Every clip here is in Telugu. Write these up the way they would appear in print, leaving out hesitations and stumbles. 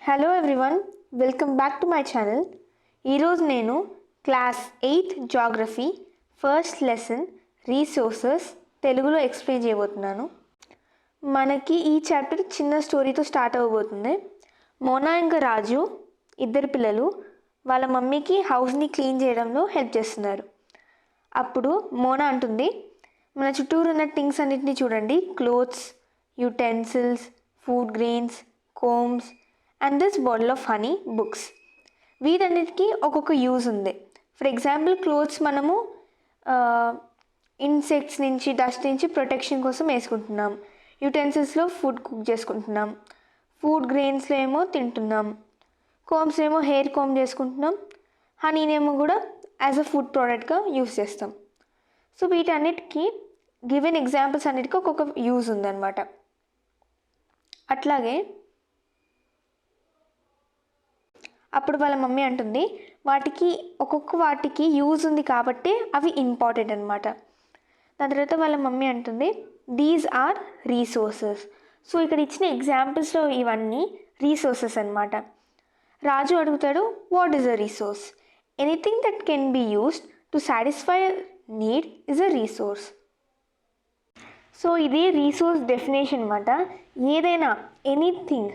Hello everyone, welcome back to my channel. ఈరోజు నేను class 8 geography first lesson resources తెలుగులో ఎక్స్ప్లెయిన్ చేయబోతున్నాను. మనకి ఈ చాప్టర్ చిన్న స్టోరీతో స్టార్ట్ అవ్వబోతుంది. మోనా ఇంకా రాజు ఇద్దరు పిల్లలు వాళ్ళ మమ్మీకి హౌస్ని క్లీన్ చేయడంలో హెల్ప్ చేస్తున్నారు. అప్పుడు మోనా అంటుంది, మన చుట్టూరు ఉన్న థింగ్స్ అన్నిటినీ చూడండి, clothes, utensils, food grains, combs and this bottle of honey, books. వీటన్నిటికీ ఒక్కొక్క యూజ్ ఉంది. ఫర్ ఎగ్జాంపుల్ క్లోత్స్ మనము ఇన్సెక్ట్స్ నుంచి, డస్ట్ నుంచి ప్రొటెక్షన్ కోసం వేసుకుంటున్నాం. యుటెన్సిల్స్లో ఫుడ్ కుక్ చేసుకుంటున్నాం. ఫుడ్ గ్రెయిన్స్లో ఏమో తింటున్నాం. కోమ్స్ ఏమో హెయిర్ కోమ్ చేసుకుంటున్నాం. హనీనేమో కూడా యాజ్ అ ఫుడ్ ప్రోడక్ట్గా యూస్ చేస్తాం. సో వీటన్నిటికీ గివెన్ ఎగ్జాంపుల్స్ అన్నిటికీ ఒక్కొక్క యూజ్ ఉందన్నమాట. అట్లాగే అప్పుడు వాళ్ళ మమ్మీ అంటుంది, ఒక్కొక్క వాటికి యూజ్ ఉంది కాబట్టి అవి ఇంపార్టెంట్ అనమాట. దాని తర్వాత వాళ్ళ మమ్మీ అంటుంది, దీస్ ఆర్ రీసోర్సెస్. సో ఇక్కడ ఇచ్చిన ఎగ్జాంపుల్స్లో ఇవన్నీ రీసోర్సెస్ అనమాట. రాజు అడుగుతాడు, what is a resource? Anything that can be used to satisfy need is a resource. So ఇది రీసోర్స్ డెఫినేషన్ అనమాట. ఏదైనా ఎనీథింగ్,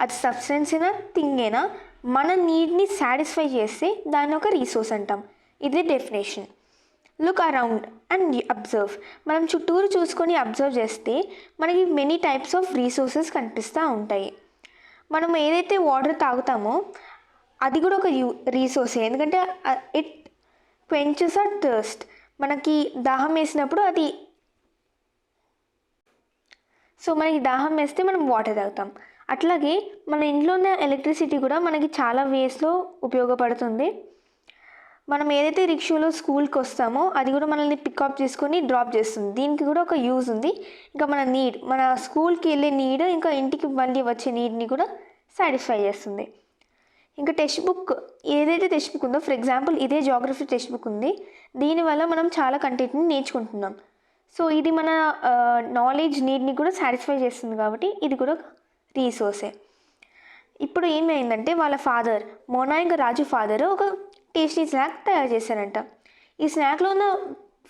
అది సబ్స్టెన్స్ అయినా థింగ్ అయినా మన నీడ్ని సాటిస్ఫై చేస్తే దాన్ని ఒక రీసోర్స్ అంటాం. ఇది definition. Look around and observe. మనం చుట్టూరు చూసుకొని అబ్జర్వ్ చేస్తే మనకి మెనీ టైప్స్ ఆఫ్ రీసోర్సెస్ కనిపిస్తూ ఉంటాయి. మనం ఏదైతే వాటర్ తాగుతామో అది కూడా ఒక రీసోర్సే, ఎందుకంటే ఇట్ క్వెంచెస్ అవర్ థర్స్ట్. మనకి దాహం వేసినప్పుడు మనకి దాహం వేస్తే మనం వాటర్ తాగుతాం. అట్లాగే మన ఇంట్లో ఉన్న ఎలక్ట్రిసిటీ కూడా మనకి చాలా వేస్లో ఉపయోగపడుతుంది. మనం ఏదైతే రిక్షాలో స్కూల్కి వస్తామో అది కూడా మనల్ని పికప్ చేసుకొని డ్రాప్ చేస్తుంది. దీనికి కూడా ఒక యూజ్ ఉంది. ఇంకా మన స్కూల్కి వెళ్ళే నీడ్, ఇంకా ఇంటికి మళ్ళీ వచ్చే నీడ్ని కూడా సాటిస్ఫై చేస్తుంది. ఇంకా టెక్స్ట్ బుక్, ఏదైతే టెక్స్ట్ బుక్ ఉందో, ఫర్ ఎగ్జాంపుల్ ఇదే జాగ్రఫీ టెక్స్ట్ బుక్ ఉంది, దీనివల్ల మనం చాలా కంటెంట్ని నేర్చుకుంటున్నాం. సో ఇది మన నాలెడ్జ్ నీడ్ని కూడా సాటిస్ఫై చేస్తుంది కాబట్టి ఇది కూడా రీసోర్సే. ఇప్పుడు ఏమైందంటే వాళ్ళ ఫాదర్, మోనా ఇంకా రాజు ఫాదర్ ఒక టేస్టీ స్నాక్ తయారు చేశారంట. ఈ స్నాక్లో ఉన్న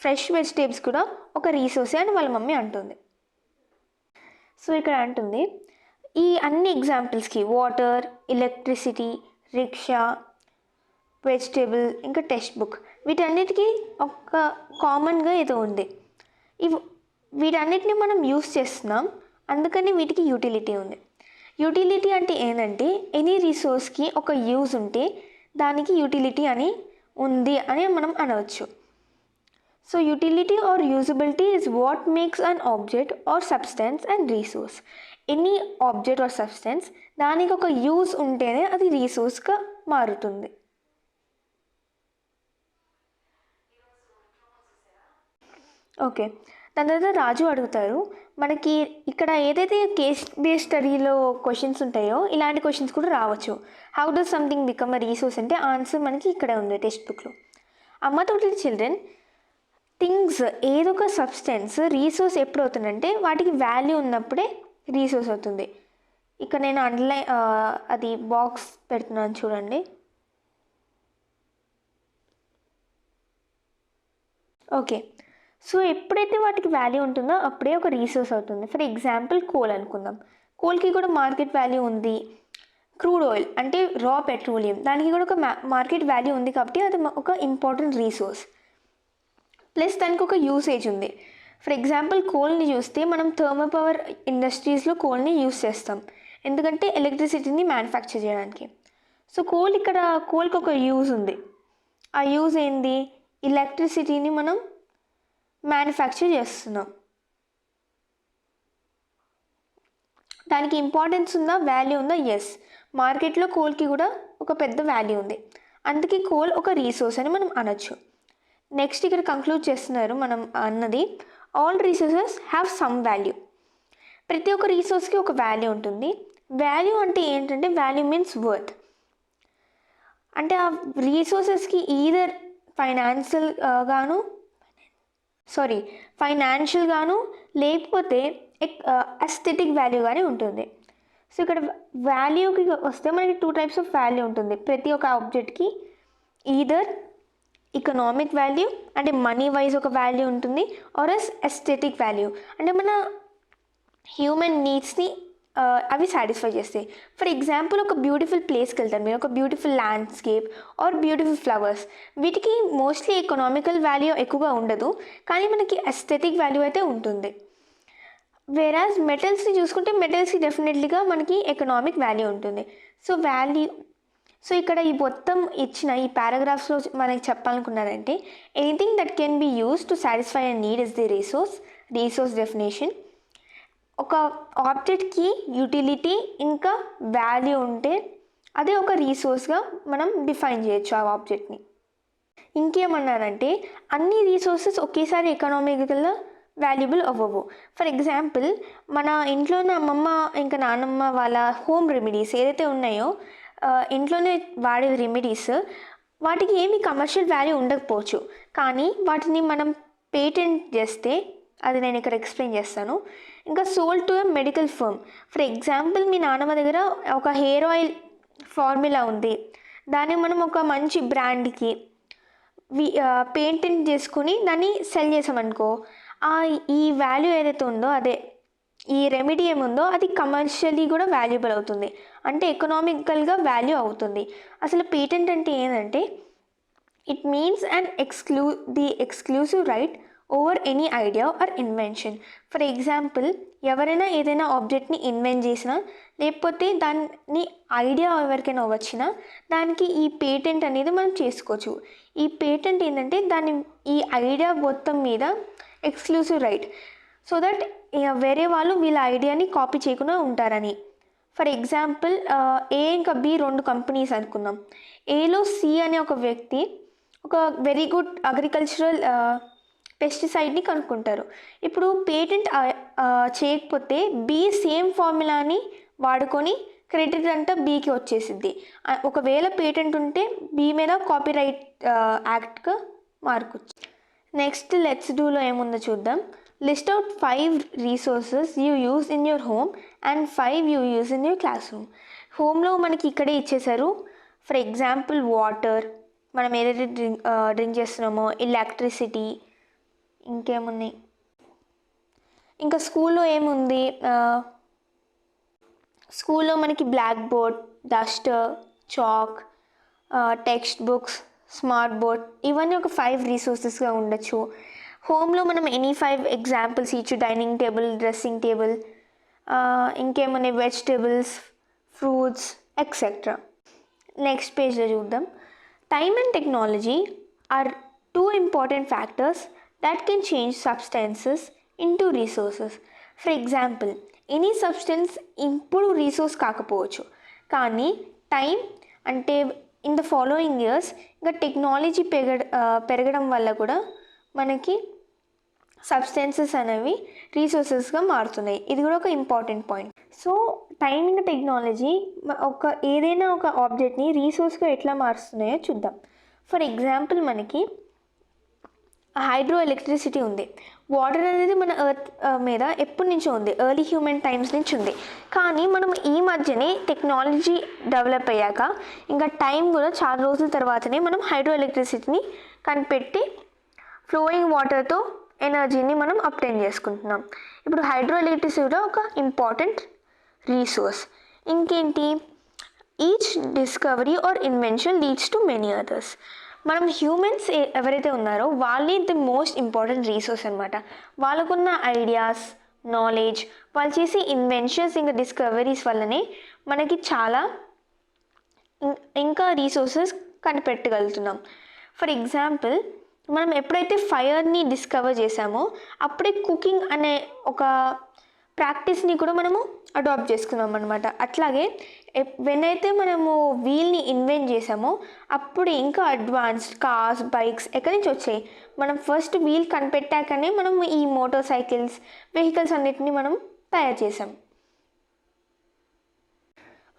ఫ్రెష్ వెజిటేబుల్స్ కూడా ఒక రీసోర్సే అని వాళ్ళ మమ్మీ అంటుంది. సో ఇక్కడ అంటుంది, ఈ అన్ని ఎగ్జాంపుల్స్కి వాటర్, ఎలక్ట్రిసిటీ, రిక్షా, వెజిటేబుల్, ఇంకా టెక్స్ట్ బుక్, వీటన్నిటికీ ఒక కామన్గా ఏదో ఉంది. వీటన్నిటిని మనం యూస్ చేస్తున్నాం, అందుకని వీటికి యూటిలిటీ ఉంది. యూటిలిటీ అంటే ఏంటంటే ఎనీ రిసోర్స్కి ఒక యూజ్ ఉంటే దానికి యూటిలిటీ అని ఉంది అని మనం అనవచ్చు. So utility or usability is what makes an object or substance and resource. Any object or substance దానికి ఒక యూజ్ ఉంటేనే అది రీసోర్స్గా మారుతుంది. ఓకే, దాని తర్వాత రాజు అడుగుతారు, మనకి ఇక్కడ ఏదైతే కేస్ బేస్డ్ స్టడీలో క్వశ్చన్స్ ఉంటాయో ఇలాంటి క్వశ్చన్స్ కూడా రావచ్చు. How does something become a resource అంటే ఆన్సర్ మనకి ఇక్కడే ఉంది టెక్స్ట్ బుక్లో. అమ్మతోటి చిల్డ్రన్, థింగ్స్ ఏదో ఒక సబ్స్టెన్స్ రీసోర్స్ ఎప్పుడు అవుతుందంటే వాటికి వాల్యూ ఉన్నప్పుడే రీసోర్స్ అవుతుంది. ఇక్కడ నేను అది బాక్స్ పెడుతున్నాను చూడండి. ఓకే, సో ఎప్పుడైతే వాటికి వాల్యూ ఉంటుందో అప్పుడే ఒక రీసోర్స్ అవుతుంది. ఫర్ ఎగ్జాంపుల్ కోల్ అనుకుందాం. కోల్కి కూడా మార్కెట్ వాల్యూ ఉంది. క్రూడ్ ఆయిల్ అంటే రా పెట్రోలియం, దానికి కూడా ఒక మార్కెట్ వాల్యూ ఉంది కాబట్టి అది ఒక ఇంపార్టెంట్ రీసోర్స్. ప్లస్ దానికి ఒక యూసేజ్ ఉంది. ఫర్ ఎగ్జాంపుల్ కోల్ని చూస్తే మనం థర్మల్ పవర్ ఇండస్ట్రీస్లో కోల్ని యూస్ చేస్తాం, ఎందుకంటే ఎలక్ట్రిసిటీని మ్యానుఫ్యాక్చర్ చేయడానికి. సో కోల్కి ఒక యూజ్ ఉంది. ఆ యూజ్ ఏంది? ఎలక్ట్రిసిటీని మనం మ్యానుఫ్యాక్చర్ చేస్తున్నాం. దానికి ఇంపార్టెన్స్ ఉందా, వాల్యూ ఉందా? ఎస్, మార్కెట్లో కోల్కి కూడా ఒక పెద్ద వాల్యూ ఉంది, అందుకే కోల్ ఒక రీసోర్స్ అని మనం అనొచ్చు. నెక్స్ట్ ఇక్కడ కంక్లూడ్ చేస్తున్నారు మనం అన్నది, all resources have some value. ప్రతి ఒక్క రీసోర్స్కి ఒక వాల్యూ ఉంటుంది. వాల్యూ అంటే ఏంటంటే వాల్యూ మీన్స్ వర్త్. అంటే ఆ రీసోర్సెస్కి ఈదర్ ఫైనాన్షియల్ గాను లేకపోతే అస్థెటిక్ వాల్యూ కానీ ఉంటుంది. సో ఇక్కడ వాల్యూకి వస్తే మనకి 2 టైప్స్ ఆఫ్ వాల్యూ ఉంటుంది ప్రతి ఒక్క ఆబ్జెక్ట్కి. ఈదర్ ఎకనామిక్ వాల్యూ అంటే మనీ వైజ్ ఒక వాల్యూ ఉంటుంది, ఆర్ ఎస్థెటిక్ వాల్యూ అంటే మన హ్యూమన్ నీడ్స్ని అవి సాటిస్ఫై చేస్తాయి. ఫర్ ఎగ్జాంపుల్ ఒక బ్యూటిఫుల్ ప్లేస్కి వెళ్తారు మీరు, ఒక beautiful landscape or beautiful flowers, వీటికి మోస్ట్లీ ఎకనామికల్ వాల్యూ ఎక్కువగా ఉండదు, కానీ మనకి ఎస్థెటిక్ వాల్యూ అయితే ఉంటుంది. వేరాజ్ మెటల్స్ని చూసుకుంటే మెటల్స్కి డెఫినెట్లీగా మనకి ఎకనామిక్ వాల్యూ ఉంటుంది. సో ఇక్కడ ఈ మొత్తం ఇచ్చిన ఈ పారాగ్రాఫ్స్లో మనకి చెప్పాలనుకున్నారంటే anything that can be use to satisfy and need is the resource definition. ఒక ఆబ్జెక్ట్కి యూటిలిటీ ఇంకా వాల్యూ ఉంటే అదే ఒక రీసోర్స్గా మనం డిఫైన్ చేయొచ్చు ఆ ఆబ్జెక్ట్ని. ఇంకేమన్నారంటే అన్ని రీసోర్సెస్ ఒకేసారి ఎకనామికల్గా వాల్యుబుల్ అవ్వవు. ఫర్ ఎగ్జాంపుల్ మన ఇంట్లో ఉన్న అమ్మమ్మ ఇంకా నాన్నమ్మ వాళ్ళ హోమ్ రెమెడీస్ ఏదైతే ఉన్నాయో, ఇంట్లోనే వాడే రెమెడీస్, వాటికి ఏమి కమర్షియల్ వాల్యూ ఉండకపోవచ్చు, కానీ వాటిని మనం పేటెంట్ చేస్తే, అది నేను ఇక్కడ ఎక్స్ప్లెయిన్ చేస్తాను. ఇంకా sold to a medical firm. For example మీ నాన్నమ్మ దగ్గర ఒక హెయిర్ ఆయిల్ ఫార్ములా ఉంది, దాన్ని మనం ఒక మంచి బ్రాండ్కి పేటెంట్ చేసుకుని దాన్ని సెల్ చేసామనుకో, ఈ వాల్యూ ఏదైతే ఉందో, అదే ఈ రెమెడీ ఏముందో అది కమర్షియలీ కూడా వాల్యుబుల్ అవుతుంది, అంటే ఎకనామికల్గా వాల్యూ అవుతుంది. అసలు పేటెంట్ అంటే ఏంటంటే it means the exclusive right over any idea or invention. For example ఎవరైనా ఏదైనా ఆబ్జెక్ట్ని ఇన్వెంట్ చేసినా, లేకపోతే దాన్ని ఐడియా ఎవరికైనా వచ్చినా దానికి ఈ పేటెంట్ అనేది మనం చేసుకోవచ్చు. ఈ పేటెంట్ ఏంటంటే ఈ ఐడియా మొత్తం మీద ఎక్స్క్లూసివ్ రైట్, సో దట్ వేరే వాళ్ళు వీళ్ళ ఐడియాని కాపీ చేయకుండా ఉంటారని. ఫర్ ఎగ్జాంపుల్ ఏ ఇంకా బి 2 కంపెనీస్ అనుకుందాం. ఏలో సి అనే ఒక వ్యక్తి ఒక వెరీ గుడ్ అగ్రికల్చరల్ పెస్టిసైడ్ని కనుక్కుంటారు. ఇప్పుడు పేటెంట్ చేయకపోతే బి సేమ్ ఫార్ములాని వాడుకొని క్రెడిట్ అంతా బీకి వచ్చేసిద్ది. ఒకవేళ పేటెంట్ ఉంటే బి మీద కాపీరైట్ యాక్ట్గా మార్కొచ్చు. నెక్స్ట్ లెట్స్ డూలో ఏముందో చూద్దాం. List out 5 resources you use in your home and 5 you use in your classroom. హోమ్లో మనకి ఇక్కడే ఇచ్చేసారు. ఫర్ ఎగ్జాంపుల్ వాటర్, మనం ఏదైతే డ్రింక్ చేస్తున్నామో, ఎలక్ట్రిసిటీ, ఇంకేమున్నాయి, ఇంకా స్కూల్లో ఏముంది, స్కూల్లో మనకి black board, duster, chalk, text books, smart board, ఇవన్నీ ఒక 5 రీసోర్సెస్గా ఉండొచ్చు. హోమ్లో మనం ఎనీ 5 ఎగ్జాంపుల్స్ ఇచ్చు. డైనింగ్ టేబుల్, డ్రెస్సింగ్ టేబుల్, ఇంకేమున్నాయి, వెజిటేబుల్స్, ఫ్రూట్స్, ఎక్సెట్రా. నెక్స్ట్ పేజ్లో చూద్దాం. Time and technology are 2 important factors that can change substances into resources. For example, any substance ఇప్పుడు రీసోర్స్ కాకపోవచ్చు, కానీ టైం అంటే ఇన్ ద ఫాలోయింగ్ ఇయర్స్ ఇంకా టెక్నాలజీ పెరగడం వల్ల కూడా మనకి సబ్స్టెన్సెస్ అనేవి రీసోర్సెస్గా మారుతున్నాయి. ఇది కూడా ఒక ఇంపార్టెంట్ పాయింట్. సో టైం ఇంకా టెక్నాలజీ ఏదైనా ఒక ఆబ్జెక్ట్ని రీసోర్స్గా ఎట్లా మారుస్తున్నాయో చూద్దాం. ఫర్ ఎగ్జాంపుల్ మనకి హైడ్రో ఎలక్ట్రిసిటీ ఉంది. వాటర్ అనేది మన ఎర్త్ మీద ఎప్పటి నుంచో ఉంది, ఎర్లీ హ్యూమన్ టైమ్స్ నుంచి ఉంది. కానీ మనం ఈ మధ్యనే టెక్నాలజీ డెవలప్ అయ్యాక ఇంకా టైం కూడా చాలా రోజుల తర్వాతనే మనం హైడ్రో ఎలక్ట్రిసిటీని కనిపెట్టి ఫ్లోయింగ్ వాటర్తో ఎనర్జీని మనం అప్టైన్ చేసుకుంటున్నాం. ఇప్పుడు హైడ్రో ఎలక్ట్రిసిటీలో ఒక ఇంపార్టెంట్ రీసోర్స్. ఇంకేంటి, each discovery or invention leads to many others. మనం హ్యూమన్స్ ఎవరైతే ఉన్నారో వాళ్ళే ది మోస్ట్ ఇంపార్టెంట్ రీసోర్స్ అనమాట. వాళ్ళకున్న ఐడియాస్, నాలెడ్జ్, వాళ్ళు చేసే ఇన్వెన్షన్స్ ఇంకా డిస్కవరీస్ వల్లనే మనకి చాలా ఇంకా రీసోర్సెస్ కనిపెట్టగలుగుతున్నాం. ఫర్ ఎగ్జాంపుల్ మనం ఎప్పుడైతే ఫైర్ని డిస్కవర్ చేసామో అప్పుడే కుకింగ్ అనే ఒక ప్రాక్టీస్ని కూడా మనము అడాప్ట్ చేసుకున్నాం అనమాట. అట్లాగే వెనైతే మనము వీల్ని ఇన్వెంట్ చేసామో అప్పుడు ఇంకా అడ్వాన్స్డ్ కార్స్, బైక్స్ ఎక్కడి నుంచి వచ్చాయి. మనం ఫస్ట్ వీల్ కనిపెట్టాకనే మనం ఈ మోటార్ సైకిల్స్, వెహికల్స్ అన్నిటిని మనం తయారు చేసాం.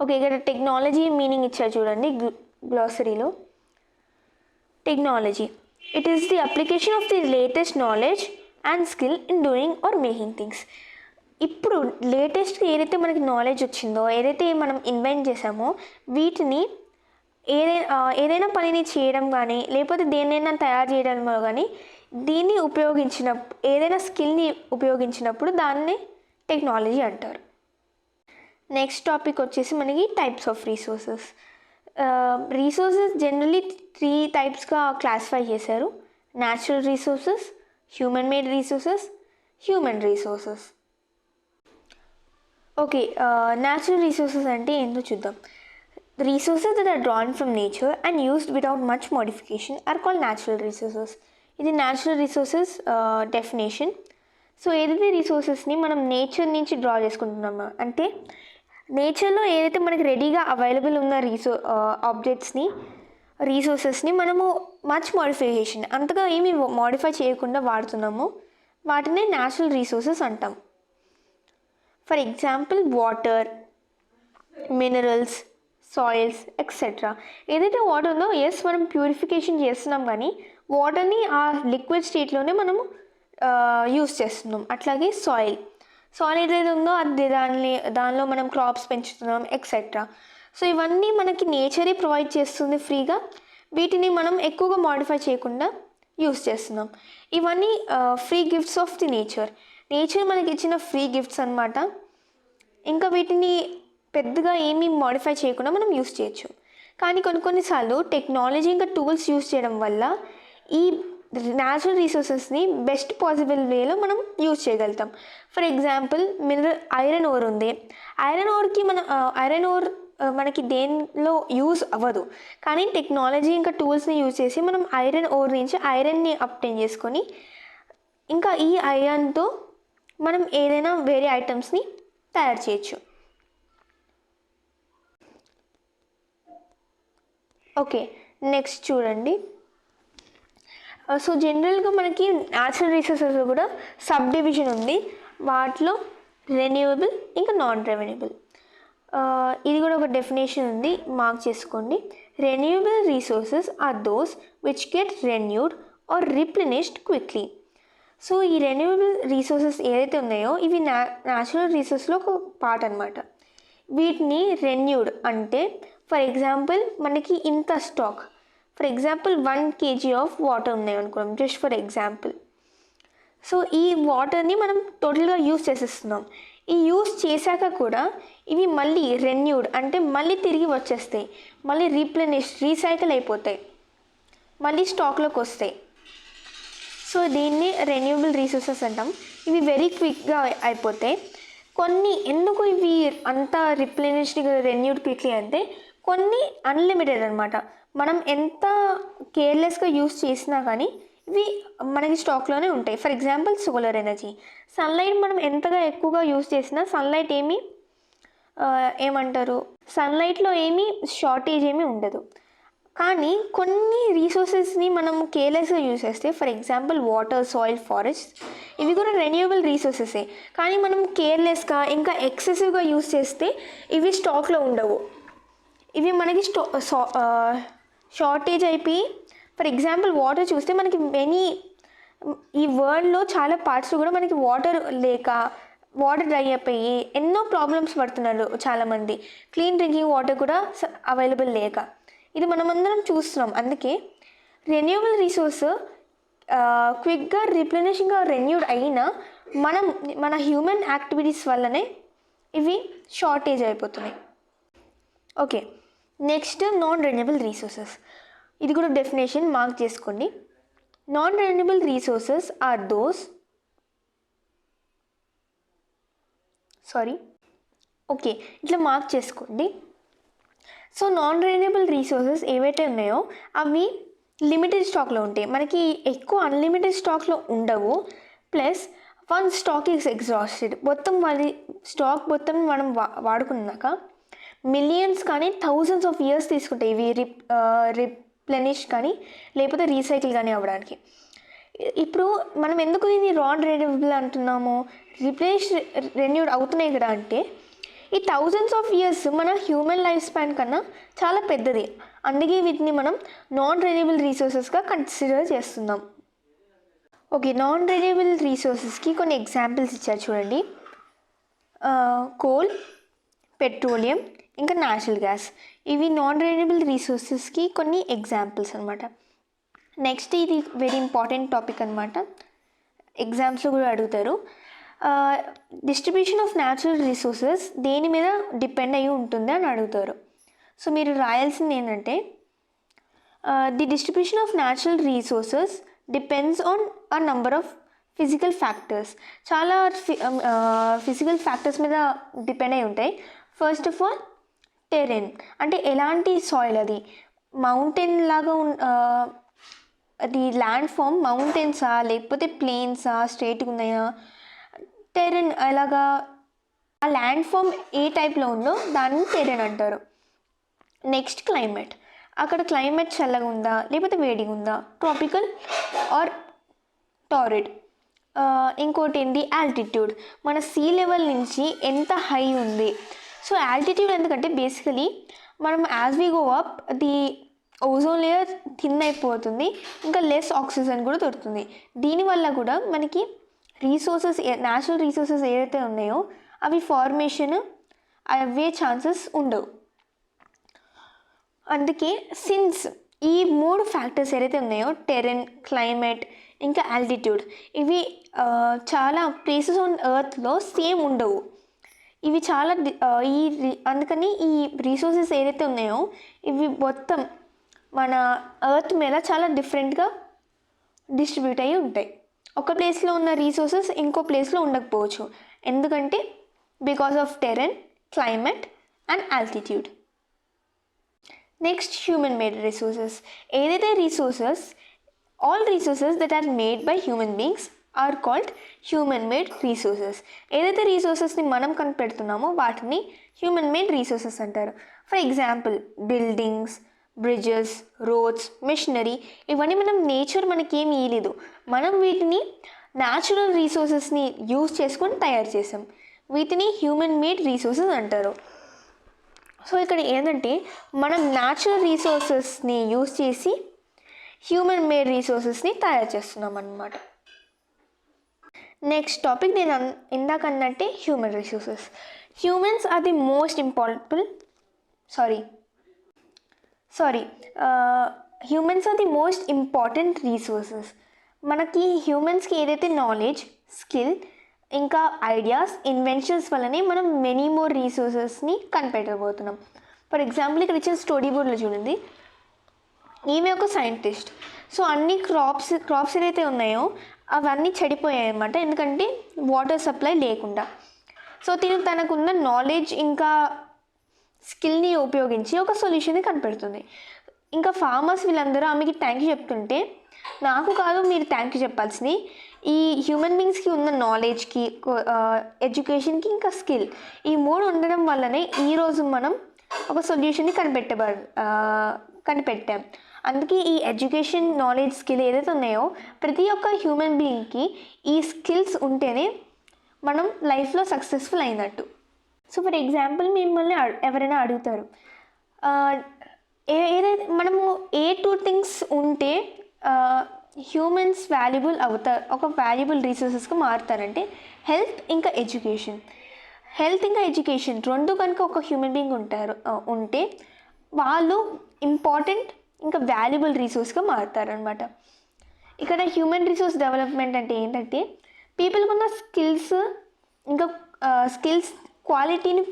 ఓకే, ఇక్కడ టెక్నాలజీ మీనింగ్ ఇచ్చారు చూడండి గ్లాసరీలో. Technology, it is the application of the latest knowledge and skill in doing or making things. ఇప్పుడు లేటెస్ట్గా ఏదైతే మనకి నాలెడ్జ్ వచ్చిందో, ఏదైతే మనం ఇన్వెంట్ చేసామో వీటిని ఏదైనా పనిని చేయడం కానీ లేకపోతే దేన్నైనా తయారు చేయడంలో కానీ దీన్ని ఏదైనా స్కిల్ని ఉపయోగించినప్పుడు దాన్ని టెక్నాలజీ అంటారు. నెక్స్ట్ టాపిక్ వచ్చేసి మనకి types of resources. Resources generally 3 టైప్స్గా క్లాసిఫై చేశారు: natural resources, human made resources, human resources. Okay, natural resources అంటే ఏంటో చూద్దాం. Resources that are drawn from nature and used without much modification are called natural resources. ఇది న్యాచురల్ రీసోర్సెస్ డెఫినేషన్. సో ఏదైతే రీసోర్సెస్ని మనం నేచర్ నుంచి డ్రా చేసుకుంటున్నామో, అంటే నేచర్లో ఏదైతే మనకి రెడీగా అవైలబుల్ ఉన్న రీసోర్సెస్ని మనము మచ్ మోడిఫికేషన్ అంతగా ఏమి మోడిఫై చేయకుండా వాడుతున్నామో వాటిని న్యాచురల్ రీసోర్సెస్ అంటాం. For example water, minerals, soils etcetera. ఏదైతే వాటర్ ఉందో మనం ప్యూరిఫికేషన్ చేస్తున్నాం కానీ వాటర్ని ఆ లిక్విడ్ స్టేట్లోనే మనము యూస్ చేస్తున్నాం. అట్లాగే సాయిల్ ఏదైతే ఉందో అది దానిలో మనం క్రాప్స్ పెంచుతున్నాం ఎక్సెట్రా. సో ఇవన్నీ మనకి నేచరే ప్రొవైడ్ చేస్తుంది ఫ్రీగా. వీటిని మనం ఎక్కువగా మోడిఫై చేయకుండా యూస్ చేస్తున్నాం. ఇవన్నీ free gifts of the nature మనకి ఇచ్చిన ఫ్రీ గిఫ్ట్స్ అన్నమాట. ఇంకా వీటిని పెద్దగా ఏమీ మోడిఫై చేయకుండా మనం యూస్ చేయొచ్చు. కానీ కొన్నిసార్లు టెక్నాలజీ ఇంకా టూల్స్ యూస్ చేయడం వల్ల ఈ న్యాచురల్ రీసోర్సెస్ని బెస్ట్ పాసిబుల్ వేలో మనం యూజ్ చేయగలుగుతాం. ఫర్ ఎగ్జాంపుల్ ఐరన్ ఓర్ ఉంది. ఐరన్ ఓర్ మనకి దేనిలో యూజ్ అవ్వదు, కానీ టెక్నాలజీ ఇంకా టూల్స్ని యూజ్ చేసి మనం ఐరన్ ఓర్ నుంచి ఐరన్ని అబ్టైన్ చేసుకొని ఇంకా ఈ ఐరన్తో మనం ఏదైనా వేరే ఐటమ్స్ని తయారు చేయొచ్చు. ఓకే, నెక్స్ట్ చూడండి. సో జనరల్గా మనకి న్యాచురల్ రీసోర్సెస్ కూడా సబ్ డివిజన్ ఉంది. వాటిలో రెన్యూవబుల్ ఇంకా నాన్ రెన్యూవబుల్. ఇది కూడా ఒక డెఫినేషన్ ఉంది, మార్క్ చేసుకోండి. Renewable resources are those which get renewed or replenished quickly. So ఈ రెన్యూవబుల్ రీసోర్సెస్ ఏదైతే ఉన్నాయో ఇవి న్యాచురల్ రీసోర్స్లో ఒక పార్ట్ అనమాట. వీటిని రెన్యూడ్ అంటే ఫర్ ఎగ్జాంపుల్ మనకి ఇంత stock, for example 1 kg of water ఉన్నాయి అనుకున్నాం, జస్ట్ ఫర్ ఎగ్జాంపుల్. సో ఈ వాటర్ని మనం టోటల్గా యూస్ చేసేస్తున్నాం. ఈ యూస్ చేశాక కూడా ఇవి మళ్ళీ రెన్యూడ్ అంటే మళ్ళీ తిరిగి వచ్చేస్తాయి, మళ్ళీ రీసైకిల్ అయిపోతాయి, మళ్ళీ స్టాక్లోకి వస్తాయి. సో దీన్ని రెన్యూవబుల్ రీసోర్సెస్ అంటాం. ఇవి వెరీ క్విక్గా అయిపోతాయి. ఎందుకు ఇవి అంత రిప్లెనిష్డ్గా రెన్యూడ్ క్విక్లీ అంటే కొన్ని అన్లిమిటెడ్ అనమాట. మనం ఎంత కేర్లెస్గా యూస్ చేసినా కానీ ఇవి మనకి స్టాక్లోనే ఉంటాయి. For example solar energy, sunlight మనం ఎంతగా ఎక్కువగా యూస్ చేసినా సన్లైట్లో ఏమీ షార్టేజ్ ఏమీ ఉండదు. కానీ కొన్ని రీసోర్సెస్ని మనం కేర్లెస్గా యూస్ చేస్తే, for example water, soil, forest, ఇవి కూడా రెన్యూవబుల్ రీసోర్సెసే. కానీ మనం కేర్లెస్గా ఇంకా ఎక్సెసివ్గా యూస్ చేస్తే ఇవి స్టాక్లో ఉండవు. ఇవి మనకి షార్టేజ్ అయిపోయి, ఫర్ ఎగ్జాంపుల్ వాటర్ చూస్తే మనకి ఈ వరల్డ్లో చాలా పార్ట్స్లో కూడా మనకి వాటర్ డ్రై అయిపోయి ఎన్నో ప్రాబ్లమ్స్ పడుతున్నారు చాలామంది. క్లీన్ డ్రింకింగ్ వాటర్ కూడా అవైలబుల్ లేక ఇది మనమందరం చూస్తున్నాం. అందుకే రెన్యూవబుల్ రీసోర్స్ క్విక్గా రిప్లెనిషింగ్గా రెన్యూడ్ అయినా మన హ్యూమన్ యాక్టివిటీస్ వల్లనే ఇవి షార్టేజ్ అయిపోతున్నాయి. Okay, next non renewable resources. ఇది కూడా డెఫినేషన్ మార్క్ చేసుకోండి. Non renewable resources are those okay, ఇట్లా మార్క్ చేసుకోండి. సో నాన్ రెన్యూవబుల్ రీసోర్సెస్ ఏవైతే ఉన్నాయో అవి లిమిటెడ్ స్టాక్లో ఉంటాయి. మనకి ఎక్కువ అన్లిమిటెడ్ స్టాక్లో ఉండవు. Plus one stock is exhausted, stock మొత్తం మనం వాడుకున్నాక మిలియన్స్ కానీ థౌజండ్స్ ఆఫ్ ఇయర్స్ తీసుకుంటాయి ఇవి రిప్లెనిష్ కానీ లేకపోతే రీసైకిల్ కానీ అవ్వడానికి. ఇప్పుడు మనం ఎందుకు ఇది నాన్ రెన్యూవబుల్ అంటున్నాము, రెన్యూడ్ అవుతున్నాయి కదా అంటే ఈ థౌజండ్స్ ఆఫ్ ఇయర్స్ మన హ్యూమన్ లైఫ్ స్పాన్ కన్నా చాలా పెద్దది. అందుకే వీటిని మనం నాన్ రెన్యూవబుల్ రీసోర్సెస్గా కన్సిడర్ చేస్తున్నాం. ఓకే, నాన్ రెన్యూవబుల్ రీసోర్సెస్కి కొన్ని ఎగ్జాంపుల్స్ ఇచ్చారు చూడండి. కోల్, పెట్రోలియం, ఇంకా న్యాచురల్ గ్యాస్. ఇవి నాన్ రెన్యూవబుల్ రీసోర్సెస్కి కొన్ని ఎగ్జాంపుల్స్ అనమాట. నెక్స్ట్ ఇది వెరీ ఇంపార్టెంట్ టాపిక్ అనమాట, ఎగ్జామ్స్లో కూడా అడుగుతారు. డిస్ట్రిబ్యూషన్ ఆఫ్ న్యాచురల్ రిసోర్సెస్ దేని మీద డిపెండ్ అయ్యి ఉంటుంది అని అడుగుతారు. సో మీరు రాయాల్సింది ఏంటంటే, the distribution of natural resources depends on a number of physical factors. చాలా ఫిజికల్ ఫ్యాక్టర్స్ మీద డిపెండ్ అయి ఉంటాయి. ఫస్ట్ ఆఫ్ ఆల్ టెరెన్, అంటే ఎలాంటి సాయిల్, అది మౌంటైన్ లాగా అది ల్యాండ్ ఫామ్ మౌంటైన్సా లేకపోతే ప్లేన్సా, స్ట్రేట్గా ఉన్నాయా, టెరెన్ అలాగా ఆ ల్యాండ్ ఫామ్ ఏ టైప్లో ఉందో దాన్ని టెరెన్ అంటారు. నెక్స్ట్ క్లైమేట్, అక్కడ క్లైమేట్ చల్లగా ఉందా లేకపోతే వేడిగా ఉందా, ట్రాపికల్ ఆర్ టారిడ్. ఇంకోటి ఏంటి, ఆల్టిట్యూడ్, మన సీ లెవెల్ నుంచి ఎంత హై ఉంది. సో ఆల్టిట్యూడ్ ఎందుకంటే బేసికలీ మనం as we go up the ozone layer thin అయిపోతుంది, ఇంకా లెస్ ఆక్సిజన్ కూడా దొరుకుతుంది. దీనివల్ల కూడా మనకి రీసోర్సెస్, న్యాచురల్ రీసోర్సెస్ ఏదైతే ఉన్నాయో అవి ఫార్మేషన్ అవే ఛాన్సెస్ ఉండవు. అందుకే సిన్స్ ఈ 3 ఫ్యాక్టర్స్ ఏదైతే ఉన్నాయో, టెరెన్, క్లైమేట్, ఇంకా ఆల్టిట్యూడ్, ఇవి చాలా ప్లేసెస్ ఆన్ ఎర్త్లో సేమ్ ఉండవు. ఇవి చాలా అందుకని ఈ రీసోర్సెస్ ఏదైతే ఉన్నాయో ఇవి మొత్తం మన ఎర్త్ మీద చాలా డిఫరెంట్గా డిస్ట్రిబ్యూట్ అయ్యి ఉంటాయి. ఒక ప్లేస్లో ఉన్న రీసోర్సెస్ ఇంకో ప్లేస్లో ఉండకపోవచ్చు, ఎందుకంటే because of terrain, climate and altitude. Next human made resources. ఏదైతే resources, all resources that are made by human beings are called human made resources. ఏదైతే రీసోర్సెస్ని మనం కనిపెడుతున్నామో వాటిని హ్యూమన్ మేడ్ రీసోర్సెస్ అంటారు. For example buildings, bridges, roads, machinery, ఇవన్నీ నేచర్ మనకేమి ఇవ్వలేదు, మనం వీటిని న్యాచురల్ రీసోర్సెస్ని యూజ్ చేసుకొని తయారు చేసాం. వీటిని హ్యూమన్ మేడ్ రీసోర్సెస్ అంటారు. సో ఇక్కడ ఏంటంటే మనం న్యాచురల్ రీసోర్సెస్ని యూజ్ చేసి హ్యూమన్ మేడ్ రీసోర్సెస్ని తయారు చేస్తున్నాం అన్నమాట. నెక్స్ట్ టాపిక్ నేను ఇందాక అన్నట్టే human resources. Humans are the most humans are the most important resources. మనకి హ్యూమన్స్కి ఏదైతే నాలెడ్జ్, స్కిల్, ఇంకా ఐడియాస్, ఇన్వెన్షన్స్ వల్లనే మనం మెనీ మోర్ రీసోర్సెస్ని కనిపెట్టబోతున్నాం. ఫర్ ఎగ్జాంపుల్ ఇక్కడ ఇచ్చిన స్టోరీ బోర్డ్లో చూడండి, ఈమె ఒక సైంటిస్ట్. సో అన్ని క్రాప్స్ ఏదైతే ఉన్నాయో అవన్నీ చెడిపోయాయి అన్నమాట, ఎందుకంటే వాటర్ సప్లై లేకుండా. సో తనకున్న నాలెడ్జ్ ఇంకా స్కిల్ని ఉపయోగించి ఒక సొల్యూషన్ని కనిపెడుతుంది. ఇంకా ఫార్మర్స్ వీళ్ళందరూ ఆమెకి థ్యాంక్ యూ చెప్తుంటే, నాకు కాదు మీరు థ్యాంక్ యూ చెప్పాల్సింది, ఈ హ్యూమన్ బీయింగ్స్కి ఉన్న నాలెడ్జ్కి, ఎడ్యుకేషన్కి, ఇంకా స్కిల్, ఈ 3 ఉండడం వల్లనే ఈరోజు మనం ఒక సొల్యూషన్ని కనిపెట్టాం. అందుకే ఈ ఎడ్యుకేషన్, నాలెడ్జ్, స్కిల్ ఏదైతే ఉన్నాయో ప్రతి ఒక్క హ్యూమన్ బీయింగ్కి ఈ స్కిల్స్ ఉంటేనే మనం లైఫ్లో సక్సెస్ఫుల్ అయినట్టు. సో ఫర్ ఎగ్జాంపుల్ మిమ్మల్ని ఎవరైనా అడుగుతారు, ఏదైతే మనము ఏ 2 థింగ్స్ ఉంటే హ్యూమన్స్ వాల్యుబుల్ అవుతారు, ఒక వాల్యుబుల్ రీసోర్సెస్గా మారుతారంటే హెల్త్ ఇంకా ఎడ్యుకేషన్. హెల్త్ ఇంకా ఎడ్యుకేషన్ 2 కనుక ఒక హ్యూమన్ బీయింగ్ ఉంటే వాళ్ళు ఇంపార్టెంట్ ఇంకా వాల్యుబుల్ రీసోర్స్గా మారుతారనమాట. ఇక్కడ హ్యూమన్ రిసోర్స్ డెవలప్మెంట్ అంటే ఏంటంటే పీపుల్కి ఉన్న స్కిల్స్ ఇంకా స్కిల్స్ క్వాలిటీని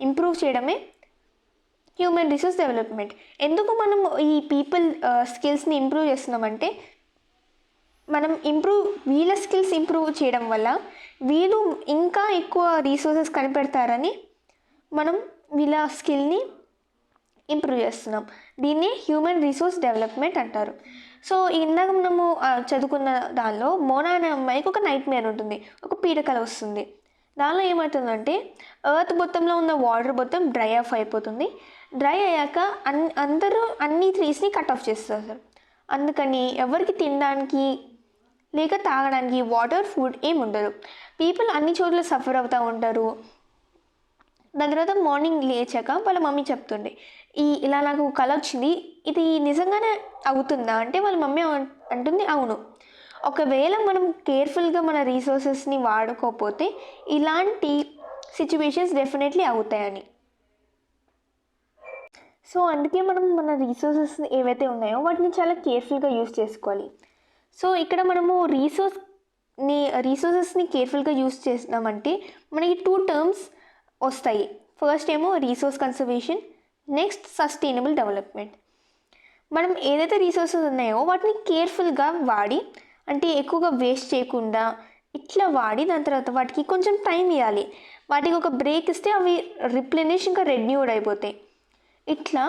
ఇంప్రూవ్ చేయడమే హ్యూమన్ రిసోర్స్ డెవలప్మెంట్. ఎందుకు మనం ఈ పీపుల్ స్కిల్స్ని ఇంప్రూవ్ చేస్తున్నామంటే మనం వీళ్ళ స్కిల్స్ ఇంప్రూవ్ చేయడం వల్ల వీళ్ళు ఇంకా ఎక్కువ రీసోర్సెస్ కనిపెడతారని మనం వీళ్ళ స్కిల్ని ఇంప్రూవ్ చేస్తున్నాం. దీన్ని హ్యూమన్ రిసోర్స్ డెవలప్మెంట్ అంటారు. సో ఇందాక మనము చదువుకున్న దానిలో మోనా అనే అమ్మాయికి ఒక నైట్ మేర్ ఉంటుంది, ఒక పీడకల వస్తుంది. దానిలో ఏమవుతుందంటే ఎర్త్ మొత్తంలో ఉన్న వాటర్ మొత్తం డ్రై ఆఫ్ అయిపోతుంది. డ్రై అయ్యాక అందరూ అన్ని ట్రీస్ని కట్ ఆఫ్ చేస్తారు. అందుకని ఎవరికి తినడానికి లేక తాగడానికి వాటర్, ఫుడ్ ఏమి ఉండదు. పీపుల్ అన్ని చోట్ల సఫర్ అవుతూ ఉంటారు. దాని తర్వాత మార్నింగ్ లేచాక వాళ్ళ మమ్మీ చెప్తుండే, ఇలా నాకు కల వచ్చింది, ఇది నిజంగానే అవుతుందా అంటే వాళ్ళ మమ్మీ అంటుంది అవును. ఒకవేళ మనం కేర్ఫుల్గా మన రీసోర్సెస్ని వాడుకోకపోతే ఇలాంటి సిచ్యువేషన్స్ డెఫినెట్లీ అవుతాయని. సో అందుకే మనం మన రీసోర్సెస్ ఏవైతే ఉన్నాయో వాటిని చాలా కేర్ఫుల్గా యూస్ చేసుకోవాలి. సో ఇక్కడ మనము రీసోర్సెస్ని కేర్ఫుల్గా యూస్ చేసినామంటే మనకి 2 టర్మ్స్ వస్తాయి. ఫస్ట్ ఏమో resource conservation, next sustainable development. మనం ఏదైతే రీసోర్సెస్ ఉన్నాయో వాటిని కేర్ఫుల్గా వాడి, అంటే ఎక్కువగా వేస్ట్ చేయకుండా ఇట్లా వాడి దాని తర్వాత వాటికి కొంచెం టైం ఇవ్వాలి. వాటికి ఒక బ్రేక్ ఇస్తే అవి రిప్లెనిష్ ఇంకా రెన్యూడ్ అయిపోతాయి. ఇట్లా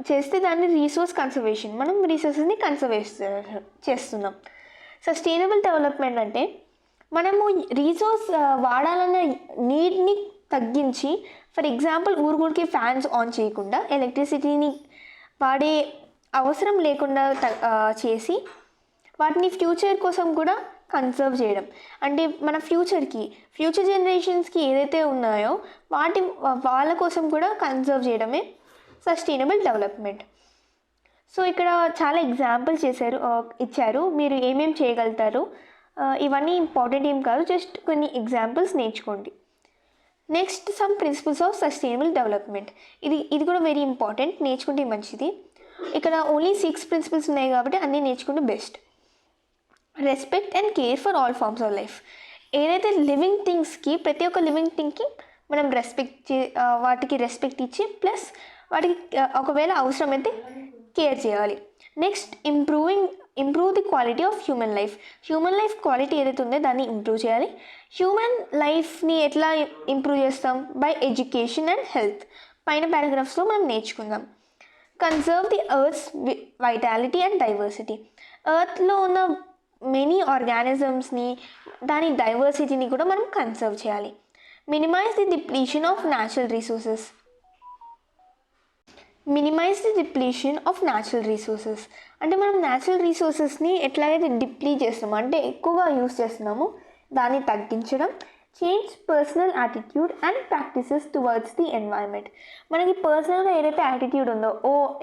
చేస్తే దాన్ని రీసోర్స్ కన్సర్వేషన్, మనం రీసోర్సెస్ని చేస్తున్నాం. సస్టైనబుల్ డెవలప్మెంట్ అంటే మనము రీసోర్స్ వాడాలన్న నీడ్ని తగ్గించి, ఫర్ ఎగ్జాంపుల్ ఊరికి ఫ్యాన్స్ ఆన్ చేయకుండా ఎలక్ట్రిసిటీని వాడే అవసరం లేకుండా చేసి వాటిని ఫ్యూచర్ కోసం కూడా కన్సర్వ్ చేయడం. అంటే మన ఫ్యూచర్ జనరేషన్స్కి ఏదైతే ఉన్నాయో వాళ్ళ కోసం కూడా కన్సర్వ్ చేయడమే సస్టైనబుల్ డెవలప్మెంట్. సో ఇక్కడ చాలా ఎగ్జాంపుల్స్ ఇచ్చారు, మీరు ఏమేమి చేయగలుగుతారు. ఇవన్నీ ఇంపార్టెంట్ ఏం కాదు, జస్ట్ కొన్ని ఎగ్జాంపుల్స్ నేర్చుకోండి. Next some principles of sustainable development. ఇది కూడా వెరీ ఇంపార్టెంట్, నేర్చుకుంటే మంచిది. ఇక్కడ ఓన్లీ 6 ప్రిన్సిపల్స్ ఉన్నాయి కాబట్టి అన్నీ నేర్చుకుంటే best. Respect and care for all forms of life. ఏదైతే లివింగ్ థింగ్స్కి, ప్రతి ఒక్క లివింగ్ థింగ్కి మనం వాటికి రెస్పెక్ట్ ఇచ్చి ప్లస్ వాటికి ఒకవేళ అవసరమైతే కేర్ చేయాలి. Next improve the quality of human life quality ఏదైతే ఉందో దాన్ని ఇంప్రూవ్ చేయాలి. హ్యూమన్ లైఫ్ని ఎట్లా ఇంప్రూవ్ చేస్తాం? By education and health. పైన పారాగ్రాఫ్స్లో మనం నేర్చుకుందాం. Conserve the earth's vitality and diversity. ఎర్త్లో ఉన్న మెనీ ఆర్గానిజమ్స్ని, దాని డైవర్సిటీని కూడా మనం కన్సర్వ్ చేయాలి. Minimize the depletion of natural resources. అంటే మనం న్యాచురల్ రిసోర్సెస్ని ఎట్లాగైతే డిప్లీట్ చేస్తున్నామో, అంటే ఎక్కువగా యూస్ చేస్తున్నామో దాన్ని తగ్గించడం. Change personal attitude and practices towards the environment. మనకి పర్సనల్గా ఏదైతే యాటిట్యూడ్ ఉందో,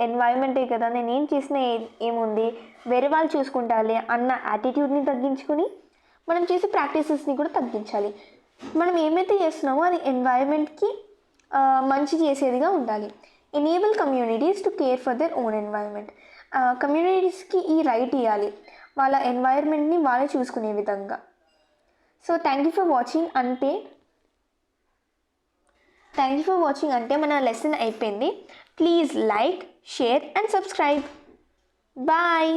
ఎన్వైర్న్మెంటే కదా, నేను ఏం చేసినా ఏముంది, వేరే వాళ్ళు చూసుకుంటారులే అన్న యాటిట్యూడ్ని తగ్గించుకొని మనం చేసే ప్రాక్టీసెస్ని కూడా తగ్గించాలి. మనం ఏమైతే చేస్తున్నామో అది ఎన్వైర్న్మెంట్కి మంచి చేసేదిగా ఉండాలి. Enable communities to care for their own environment. కమ్యూనిటీస్కి ఈ రైట్ ఇవ్వాలి, వాళ్ళ ఎన్వైర్న్మెంట్ని వాళ్ళే చూసుకునే విధంగా. So thank you for watching అంటే మన లెసన్ అయిపోయింది. Please like, share and subscribe. Bye.